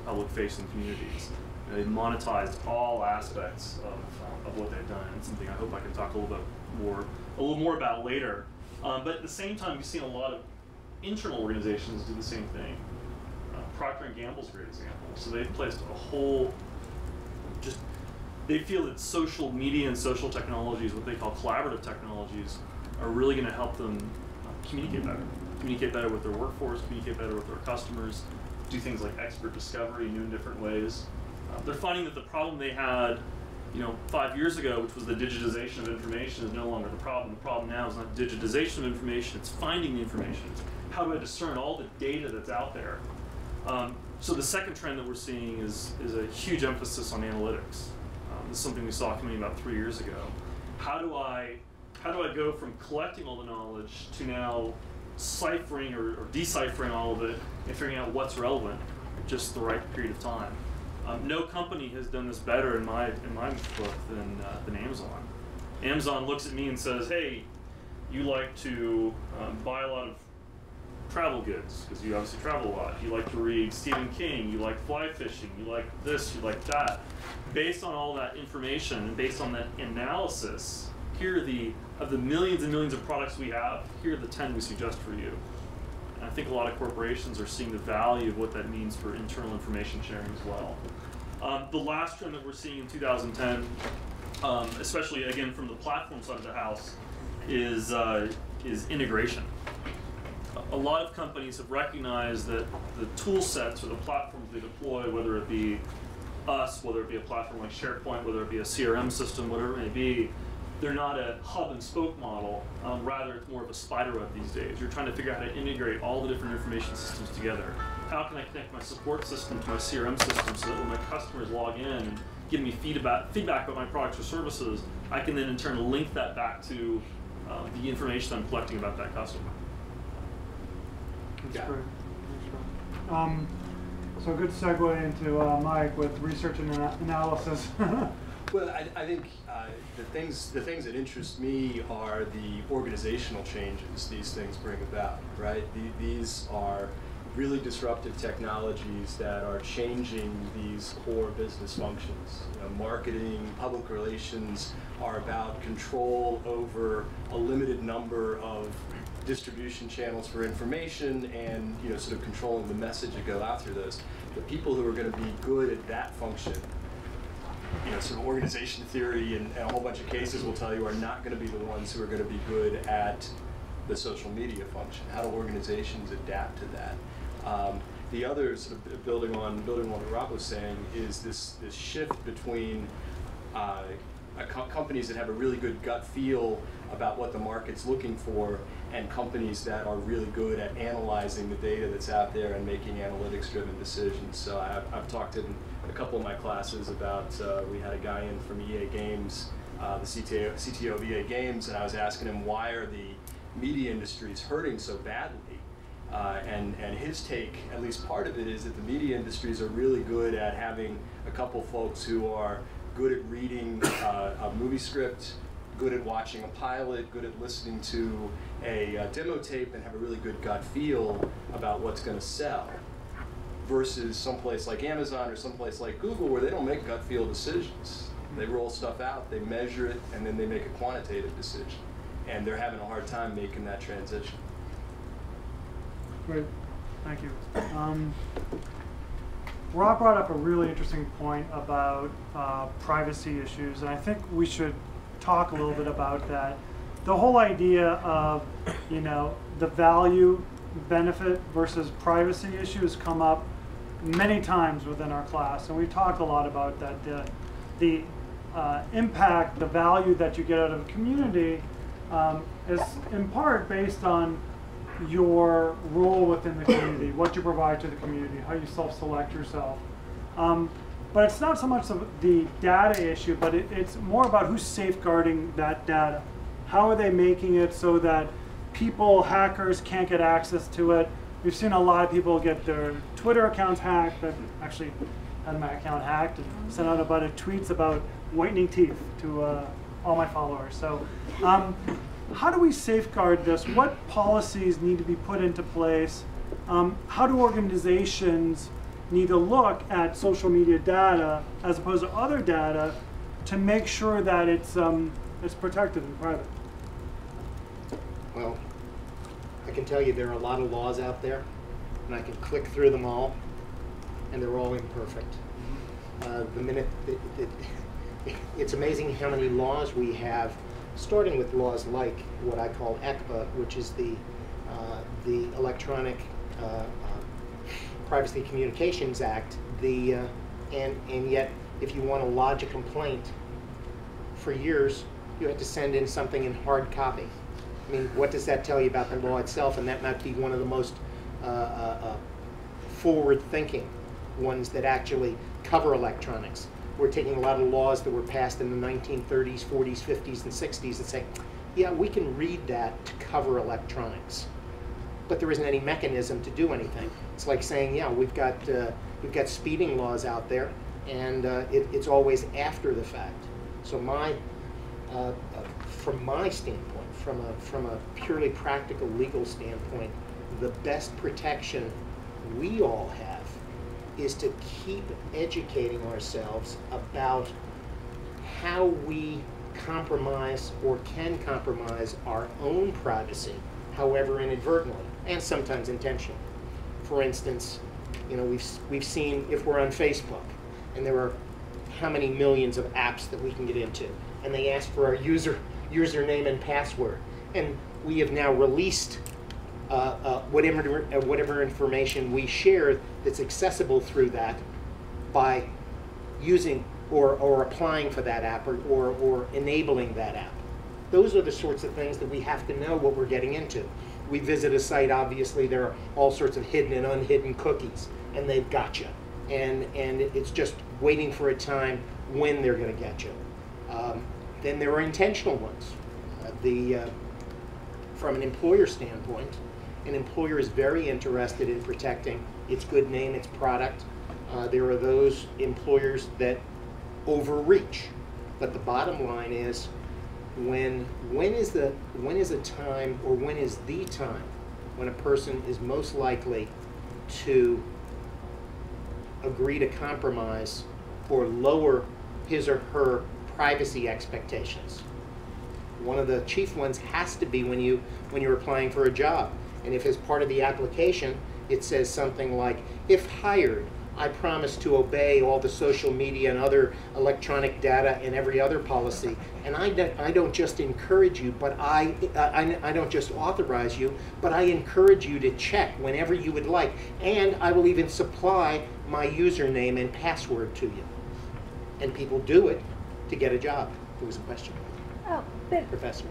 public-facing communities. They've monetized all aspects of what they've done. It's something I hope I can talk a little more about later. But at the same time, you've seen a lot of internal organizations do the same thing. Procter & Gamble's a great example. So they've placed a whole, they feel that social media and social technologies, what they call collaborative technologies, are really going to help them communicate better with their workforce, communicate better with their customers, do things like expert discovery, new and different ways. They're finding that the problem they had 5 years ago, which was the digitization of information, is no longer the problem. The problem now is not digitization of information, it's finding the information. It's how do I discern all the data that's out there? So the second trend that we're seeing is a huge emphasis on analytics. This is something we saw coming about 3 years ago. How do I go from collecting all the knowledge to now ciphering or deciphering all of it and figuring out what's relevant at just the right period of time? No company has done this better in my book than Amazon. Amazon looks at me and says, "Hey, you like to buy a lot of travel goods because you obviously travel a lot. You like to read Stephen King. You like fly fishing. You like this. You like that." Based on all that information and based on that analysis, here are of the millions and millions of products we have. Here are the 10 we suggest for you. And I think a lot of corporations are seeing the value of what that means for internal information sharing as well. The last trend that we're seeing in 2010, especially again from the platform side of the house, is integration. A lot of companies have recognized that the tool sets or the platforms they deploy, whether it be us, whether it be a platform like SharePoint, whether it be a CRM system, whatever it may be, they're not a hub and spoke model. Rather, it's more of a spider web these days. You're trying to figure out how to integrate all the different information systems together. How can I connect my support system to my CRM system so that when my customers log in and give me feedback about my products or services, I can then in turn link that back to the information I'm collecting about that customer. That's great. So a good segue into Mike with research and analysis. Well, I think the things that interest me are the organizational changes these things bring about, right? These are really disruptive technologies that are changing these core business functions. Marketing, public relations are about control over a limited number of distribution channels for information and sort of controlling the message that go out through those. The people who are going to be good at that function, sort of organization theory and a whole bunch of cases will tell you are not going to be the ones who are going to be good at the social media function. How do organizations adapt to that? The other sort of building on what Rob was saying is this shift between companies that have a really good gut feel about what the market's looking for and companies that are really good at analyzing the data that's out there and making analytics-driven decisions. So I've talked in a couple of my classes about, we had a guy in from EA Games, the CTO of EA Games, and I was asking him why are the media industries hurting so badly? And his take, at least part of it, is that the media industries are really good at having a couple folks who are good at reading a movie script, good at watching a pilot, good at listening to a demo tape, and have a really good gut feel about what's going to sell, versus someplace like Amazon or someplace like Google where they don't make gut feel decisions. They roll stuff out, they measure it, and then they make a quantitative decision. And they're having a hard time making that transition. Great, thank you. Rob brought up a really interesting point about privacy issues, and I think we should talk a little bit about that. The whole idea of, the value benefit versus privacy issues come up many times within our class, and we talked a lot about that. The impact, the value that you get out of a community is in part based on your role within the community, what you provide to the community, how you self-select yourself. But it's not so much the data issue, but it's more about who's safeguarding that data. How are they making it so that people, hackers, can't get access to it? We've seen a lot of people get their Twitter accounts hacked. I've actually had my account hacked and sent out a bunch of tweets about whitening teeth to all my followers. So how do we safeguard this? What policies need to be put into place? How do organizations need to look at social media data as opposed to other data to make sure that it's protected and private? Well, I can tell you there are a lot of laws out there, and I can click through them all, and they're all imperfect. The minute it's amazing how many laws we have, starting with laws like what I call ECPA, which is the Electronic Privacy Communications Act. And yet, if you want to lodge a complaint, for years you had to send in something in hard copy. I mean, what does that tell you about the law itself? And that might be one of the most forward-thinking ones that actually cover electronics. We're taking a lot of laws that were passed in the 1930s, 40s, 50s, and 60s and saying, yeah, we can read that to cover electronics, but there isn't any mechanism to do anything. It's like saying, yeah, we've got speeding laws out there, and it's always after the fact. So from my standpoint, from a purely practical legal standpoint, the best protection we all have is to keep educating ourselves about how we compromise or can compromise our own privacy, however inadvertently, and sometimes intentionally. For instance, you know, we've seen, if we're on Facebook, and there are how many millions of apps that we can get into, and they ask for our username and password, and we have now released whatever information we share that's accessible through that by using or applying for that app or enabling that app. Those are the sorts of things that we have to know what we're getting into. We visit a site, obviously there are all sorts of hidden and unhidden cookies, and they've got you. And it's just waiting for a time when they're going to get you. Then there are intentional ones. From an employer standpoint, an employer is very interested in protecting its good name, its product. There are those employers that overreach. But the bottom line is, when is a time, or when is the time when a person is most likely to agree to compromise or lower his or her privacy expectations? One of the chief ones has to be when you're applying for a job. And if as part of the application it says something like, if hired, I promise to obey all the social media and other electronic data and every other policy. And I don't just encourage you, but I don't just authorize you, but I encourage you to check whenever you would like. And I will even supply my username and password to you. And people do it to get a job. There was a question. Oh, but Professor.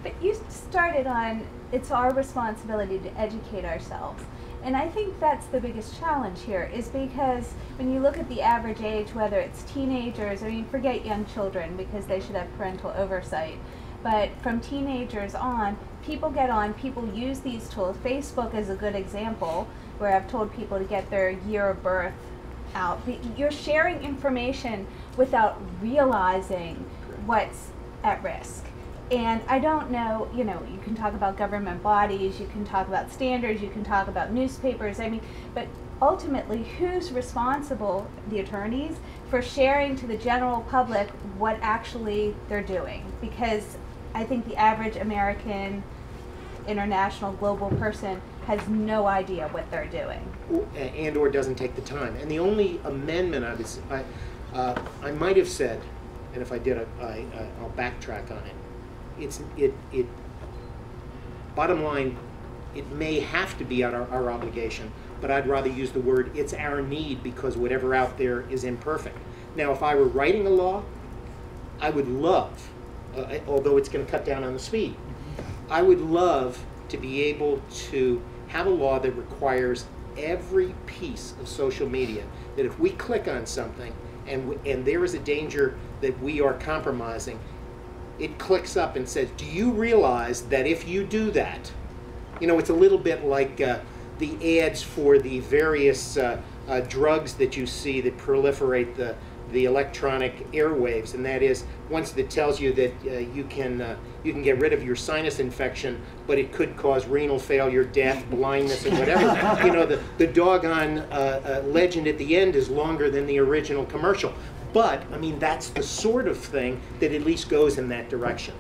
But you started on, it's our responsibility to educate ourselves. And I think that's the biggest challenge here, is because when you look at the average age, whether it's teenagers, I mean, forget young children because they should have parental oversight, but from teenagers on, people get on, people use these tools. Facebook is a good example where I've told people to get their year of birth out. You're sharing information without realizing what's at risk. And I don't know, you know, you can talk about government bodies, you can talk about standards, you can talk about newspapers, I mean, but ultimately who's responsible, the attorneys, for sharing to the general public what actually they're doing? Because I think the average American, international, global person has no idea what they're doing. And or doesn't take the time. And the only amendment I might have said, and if I did, I'll backtrack on it. Bottom line, it may have to be our obligation, but I'd rather use the word it's our need, because whatever out there is imperfect. Now, if I were writing a law, I would love, although it's going to cut down on the speed, I would love to be able to have a law that requires every piece of social media, that if we click on something and there is a danger that we are compromising, it clicks up and says, do you realize that if you do that, you know, it's a little bit like the ads for the various drugs that you see that proliferate the electronic airwaves, and that is once it tells you that you can get rid of your sinus infection, but it could cause renal failure, death, blindness, and whatever. You know, the doggone legend at the end is longer than the original commercial. But I mean, that's the sort of thing that at least goes in that direction.